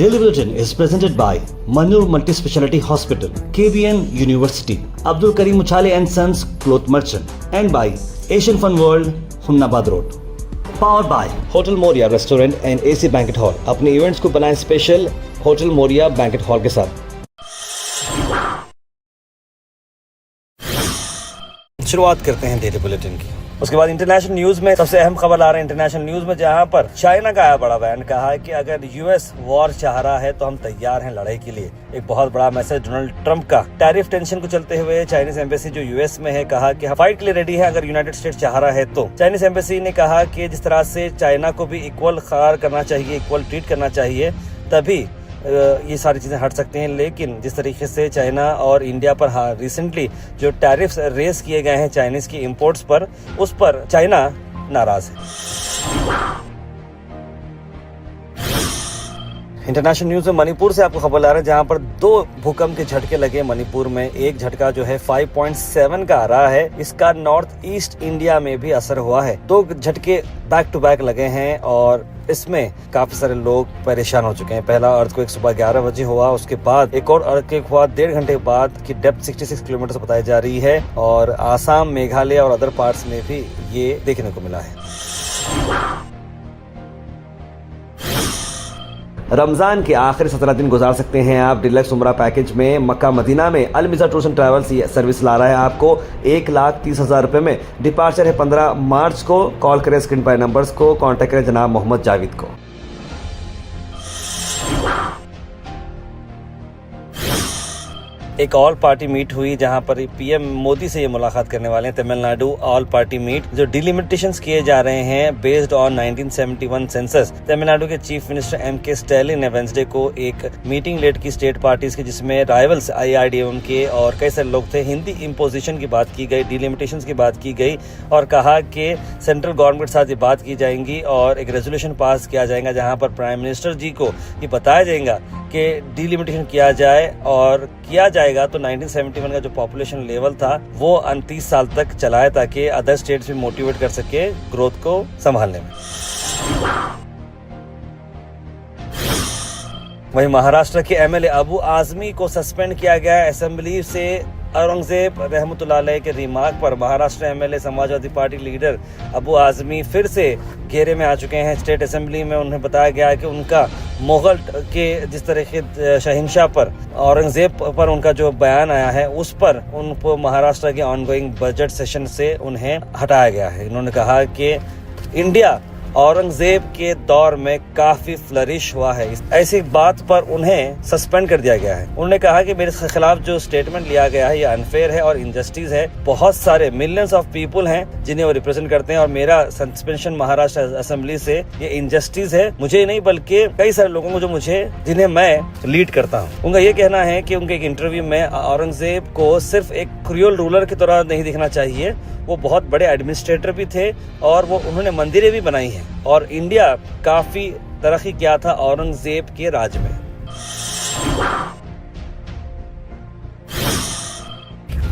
Daily Bulletin is presented by Manur Multi-Speciality Hospital, KBN University, Abdul Karim Uchale and Sons Cloth Merchant, and by Asian Fun World, Hunnabad Road. Powered by Hotel Moria Restaurant and AC Banquet Hall. अपने events को बनाएं special hotel Moriya banquet hall के साथ। शुरुआत करते हैं daily bulletin की। उसके बाद इंटरनेशनल न्यूज में सबसे अहम खबर आ रहा है इंटरनेशनल न्यूज में, जहां पर चाइना का आया बड़ा बयान। कहा है कि अगर यूएस वॉर चाह रहा है तो हम तैयार हैं लड़ाई के लिए। एक बहुत बड़ा मैसेज डोनाल्ड ट्रंप का। टैरिफ टेंशन को चलते हुए चाइनीज एम्बेसी जो यूएस में है, कहा कि हम फाइट के लिए रेडी है अगर यूनाइटेड स्टेट्स चाह रहा है तो। चाइनीज एम्बेसी ने कहा कि जिस तरह से चाइना को भी इक्वल करार करना चाहिए, इक्वल ट्रीट करना चाहिए, तभी ये सारी चीज़ें हट सकती हैं। लेकिन जिस तरीके से चाइना और इंडिया पर रिसेंटली जो टैरिफ्स रेस किए गए हैं चाइनीज़ की इंपोर्ट्स पर, उस पर चाइना नाराज़ है। इंटरनेशनल न्यूज में मणिपुर से आपको खबर आ रहा है, जहां पर 2 भूकंप के झटके लगे मणिपुर में। एक झटका जो है 5.7 का आ रहा है, इसका नॉर्थ ईस्ट इंडिया में भी असर हुआ है। 2 झटके बैक टू बैक लगे हैं और इसमें काफी सारे लोग परेशान हो चुके हैं। पहला अर्थक्वेक सुबह 11 बजे हुआ, उसके बाद एक और अर्थक्वेक हुआ 1.5 घंटे बाद की डेप्थ 66 किलोमीटर बताई जा रही है। और आसाम, मेघालय और अदर पार्ट्स में भी ये देखने को मिला है। रमजान के आखिरी 17 दिन गुजार सकते हैं आप डिलक्स उमरा पैकेज में। मक्का मदीना में अलमिज़ा टूर्स एंड ट्रैवल्स सर्विस ला रहा है आपको 1,30,000 रुपए में। डिपार्चर है 15 मार्च को। कॉल करें स्क्रीन पर नंबर्स को, कॉन्टैक्ट करें जनाब मोहम्मद जावेद को। एक ऑल पार्टी मीट हुई जहां पर पीएम मोदी से ये मुलाकात करने वाले हैं। तमिलनाडु ऑल पार्टी मीट, जो डिलिमिटेशंस किए जा रहे हैं बेस्ड ऑन 1971 सेंसस। तमिलनाडु के चीफ मिनिस्टर एमके स्टैलिन ने वेंसडे को एक मीटिंग लेड की स्टेट पार्टीज की, जिसमें राइवल्स आईआरडीएम के और कई सारे लोग थे। हिंदी इम्पोजिशन की बात की गई, डिलिमिटेशंस की बात की गई और कहा कि सेंट्रल गवर्नमेंट के साथ ये बात की जाएंगी और एक रेजोल्यूशन पास किया जाएगा जहां पर प्राइम मिनिस्टर जी को ये बताया जाएगा कि डिलिमिटेशन किया जाए और किया जाएगा तो 1971 का जो पॉपुलेशन लेवल था वो 29 साल तक चलाए, ताकि अदर स्टेट्स भी मोटिवेट कर सके ग्रोथ को संभालने में। वहीं महाराष्ट्र के एमएलए अबू आजमी को सस्पेंड किया गया असेंबली से। औरंगजेब रहमतुल्लाह अलैह के रिमार्क पर Maharashtra MLA Samajwadi party leader Abu Azmi फिर से घेरे में आ चुके हैं। स्टेट असेंबली में उन्हें बताया गया कि उनका मुगल के जिस तरह के शहंशाह पर, औरंगजेब पर उनका जो बयान आया है, उस पर उनको महाराष्ट्र के ऑनगोइंग बजट सेशन से उन्हें हटाया गया है। इन्होंने कहा कि इंडिया औरंगजेब के दौर में काफी फ्लरिश हुआ है। ऐसी बात पर उन्हें सस्पेंड कर दिया गया है। उन्होंने कहा कि मेरे खिलाफ जो स्टेटमेंट लिया गया है ये अनफेयर है और इनजस्टिस है। बहुत सारे मिलियंस ऑफ पीपल हैं जिन्हें वो रिप्रेजेंट करते हैं और मेरा सस्पेंशन महाराष्ट्र असेंबली से ये इनजस्टिस है, मुझे नहीं बल्कि कई सारे लोगों को जिन्हें मैं लीड करता हूँ। उनका ये कहना है कि उनके एक इंटरव्यू में औरंगजेब को सिर्फ एक क्रूअल रूलर की तरह नहीं दिखना चाहिए, वो बहुत बड़े एडमिनिस्ट्रेटर भी थे और वो उन्होंने मंदिरें भी बनाई हैं और इंडिया काफी तरक्की किया था औरंगजेब के राज में।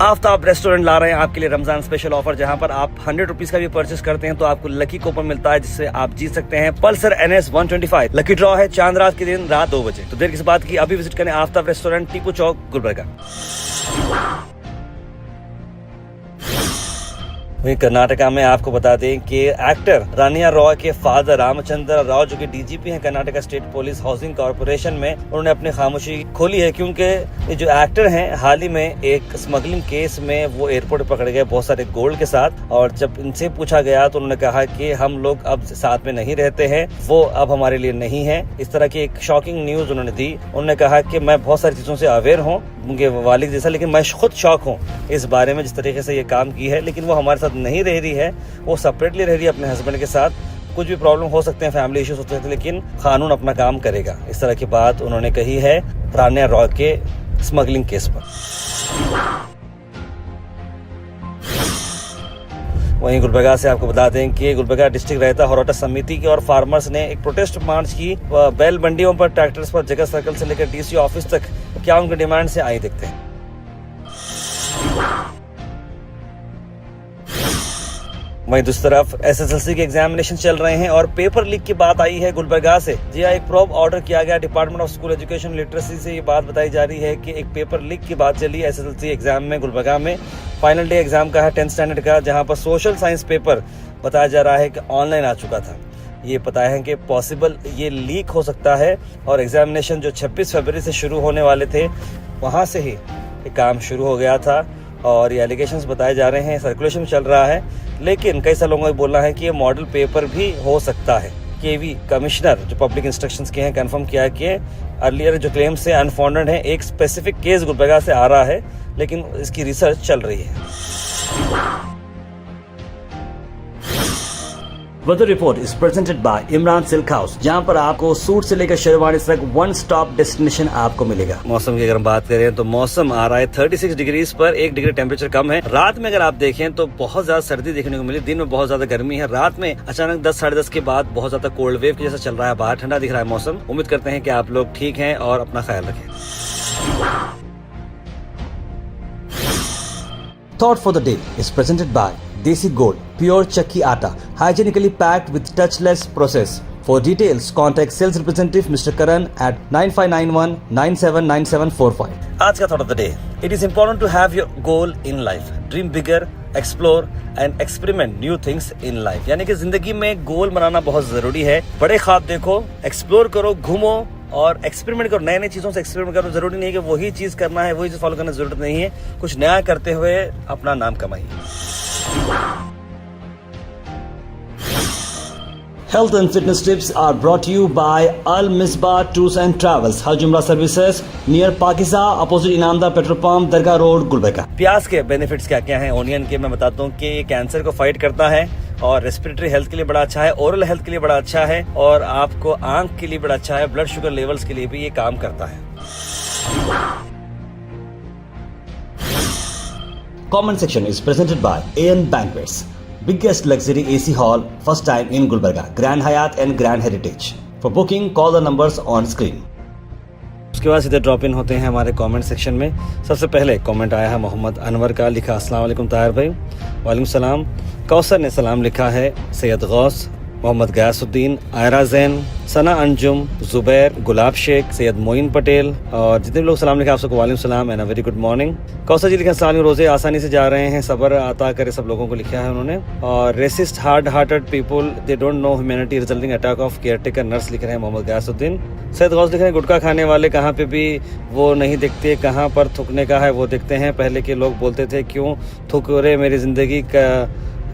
आफ्ताब रेस्टोरेंट ला रहे हैं आपके लिए रमजान स्पेशल ऑफर, जहां पर आप 100 रुपीज का भी परचेस करते हैं तो आपको लकी कूपन मिलता है, जिससे आप जीत सकते हैं पल्सर NS 125। लकी ड्रॉ है चांद रात के दिन रात 2 बजे। तो देर किस बात की, अभी विजिट करें आफ्ताब रेस्टोरेंट, टीपू चौक, गुलबर्गा। वहीं कर्नाटका में आपको बता दें कि एक्टर रानिया रॉय के फादर रामचंद्र राव, जो कि डीजीपी हैं Karnataka state police housing corporation में, उन्होंने अपनी खामोशी खोली है क्योंकि ये जो एक्टर हैं हाल ही में एक स्मगलिंग केस में वो एयरपोर्ट पकड़े गए बहुत सारे गोल्ड के साथ। और जब इनसे पूछा गया तो उन्होंने कहा कि हम लोग अब साथ में नहीं रहते हैं, वो अब हमारे लिए नहीं है। इस तरह की एक शॉकिंग न्यूज उन्होंने दी। उन्होंने कहा कि मैं बहुत सारी चीजों से अवेयर हूँ उनके वालिद जैसा, लेकिन मैं खुद शौक हूँ इस बारे में जिस तरीके से ये काम की है। लेकिन वो हमारे साथ नहीं रह रही है, वो सेपरेटली रह रही है अपने हस्बैंड के साथ। कुछ भी प्रॉब्लम हो सकते हैं, फैमिली इश्यूज होते हैं, लेकिन कानून अपना काम करेगा। इस तरह की बात उन्होंने कही है रानिया रॉय के स्मगलिंग केस पर। वहीं गुलबर्गा से आपको बता दें कि गुलबर्गा डिस्ट्रिक्ट रायता होराटा समिति की और फार्मर्स ने एक प्रोटेस्ट मार्च की। बैल मंडियों पर, ट्रैक्टर्स पर, जगह सर्कल से लेकर डीसी ऑफिस तक क्या उनके डिमांड से आई देखते हैं। वहीं दूसरी तरफ एसएसएलसी के एग्जामिनेशन चल रहे हैं और पेपर लीक की बात आई है गुलबर्गा से। जी हाँ, एक प्रोब ऑर्डर किया गया department of school education literacy से। ये बात बताई जा रही है कि एक पेपर लीक की बात चली एसएसएलसी एग्जाम में गुलबर्गा में। फाइनल डे एग्जाम का है 10th स्टैंडर्ड का, जहां पर सोशल साइंस पेपर बताया जा रहा है कि ऑनलाइन आ चुका था। ये पता है कि पॉसिबल ये लीक हो सकता है और एग्जामिनेशन जो 26 फरवरी से शुरू होने वाले थे वहाँ से ही ये काम शुरू हो गया था और ये एलिगेशंस बताए जा रहे हैं, सर्कुलेशन चल रहा है। लेकिन कई सारे लोगों का बोलना है कि ये मॉडल पेपर भी हो सकता है। केवी कमिश्नर जो पब्लिक इंस्ट्रक्शंस के हैं कंफर्म किया है कि अर्लियर जो क्लेम्स है अनफाउंडेड है। एक स्पेसिफिक केस गुलबर्गा से आ रहा है लेकिन इसकी रिसर्च चल रही है। Weather report is presented by Imran silk house, जहां पर आपको सूट से लेकर शेरवानी तक वन स्टॉप डेस्टिनेशन आपको मिलेगा। मौसम की अगर हम बात करें तो मौसम आ रहा है 36 डिग्रीज पर, 1 डिग्री टेम्परेचर कम है। रात में अगर आप देखें तो बहुत ज्यादा सर्दी देखने को मिली, दिन में बहुत ज्यादा गर्मी है। रात में अचानक 10 साढ़े 10 के बाद बहुत ज्यादा कोल्ड वेव जैसा चल रहा है, बाहर ठंडा दिख रहा है मौसम। उम्मीद करते हैं कि आप लोग ठीक हैं और अपना ख्याल रखें। Thought for the day is presented by Desi Gold, pure chakki atta, hygienically packed with touchless process. For details, contact sales representative Mr. Karan at 9591 979745. आज का thought of the day, it is important to have your goal in life. Dream bigger, explore and experiment new things in life. यानी कि जिंदगी में गोल बनाना बहुत जरूरी है। बड़े ख्वाब देखो, एक्सप्लोर करो, घूमो और एक्सपेरिमेंट करो। नए नई चीजों से एक्सपेरिमेंट करो। जरूरी नहीं है कि वही चीज करना है, वही चीज फॉलो करने की जरूरत नहीं है। कुछ नया करते हुए अपना नाम कमाइए। Health and fitness tips are brought to you by Al Misbah Tours and Travels, Hajj Umrah Services, near Pakiza, opposite Inamda Petrol Pump, Dargah Road, Gulbarga. प्याज के बेनिफिट्स क्या क्या हैं ओनियन के, मैं बताता हूँ कि ये कैंसर को फाइट करता है और रेस्पिरेटरी हेल्थ के लिए बड़ा अच्छा है, ओरल हेल्थ के लिए बड़ा अच्छा है और आपको आंख के लिए बड़ा अच्छा है। ब्लड शुगर लेवल्स के लिए भी ये काम करता है। Comment section is presented by AN Banquets, biggest luxury AC hall, first time in Gulbarga, Grand Hyatt and Grand Heritage. For booking, call the numbers on screen. उसके बाद सीधे ड्रॉप इन होते हैं हमारे कमेंट सेक्शन में। सबसे पहले comment आया है मोहम्मद अनवर का, लिखा अस्सलाम वालेकुम ताहिर भाई। वालेकुम सलाम। कौसर ने सलाम लिखा है। सैयद गौस, मोहम्मद गयासुद्दीन, आयरा जैन, सना अंजुम, जुबैर, गुलाब शेख, सैयद मोइन पटेल और जितने भी लोग सलाम लिखा आप सबको वालेकुम सलाम and a very good morning. Kausar ji लिखा सलाम, रोजे आसानी से जा रहे हैं, सब्र अता करे सब लोगों को, लिखा है उन्होंने। और racist hard hearted people they don't know humanity resulting attack of caretaker nurse, लिख रहे हैं मोहम्मद गयासुद्दीन। सैयद गौस लिख रहे हैं गुटखा खाने वाले कहाँ पे भी वो नहीं दिखते, कहाँ पर थूकने का है वो दिखते हैं। पहले के लोग बोलते थे क्यों थूक रहे मेरी जिंदगी का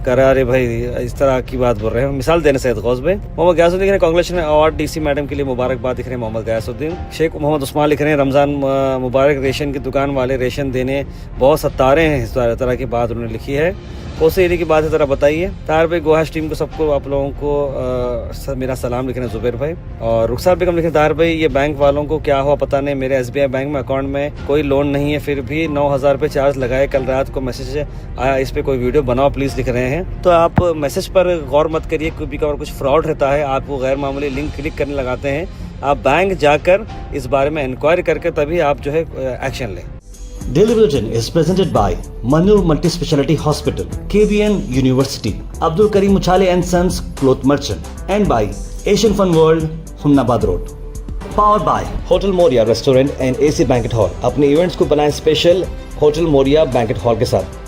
करा रे भाई, इस तरह की बात बोल रहे हैं। मिसाल देने सैयद गौस भाई। मोहम्मद गयासुद्दीन ने कांग्रेचुलेशन अवार्ड डीसी मैडम के लिए मुबारकबाद, लिख रहे हैं मोहम्मद गयासुद्दीन। शेख मोहम्मद उस्मान लिख रहे हैं रमजान मुबारक, रेशन की दुकान वाले रेशन देने बहुत सतारे हैं, इस तरह की बात उन्होंने लिखी है। कोसे एरिया की बात है जरा बताइए। तार भाई गोहाश टीम को सबको आप लोगों को मेरा सलाम, लिख रहे हैं जुबैर भाई। और रुखसार बेगम लिखे तार भाई ये बैंक वालों को क्या हुआ पता नहीं, मेरे SBI बैंक में अकाउंट में कोई लोन नहीं है फिर भी 9,000 रुपये चार्ज लगाए। कल रात को मैसेज आया, इस पर कोई वीडियो बनाओ प्लीज़, लिख रहे हैं। तो आप मैसेज पर गौर मत करिए, कभी कभार कुछ फ्रॉड रहता है, आप वो गैर मामूली लिंक क्लिक करने लगाते हैं। आप बैंक जाकर इस बारे में इंक्वायरी करके तभी आप जो है एक्शन लें। Daily Bulletin is presented by Manu Multi Speciality Hospital, KBN University, Abdul Karim Uchale and Sons Cloth Merchant, and by Asian Fun World, Humnabad Road. Powered by Hotel Moria Restaurant and AC Banquet Hall. अपने events को बनाएं special hotel Moriya banquet hall के साथ।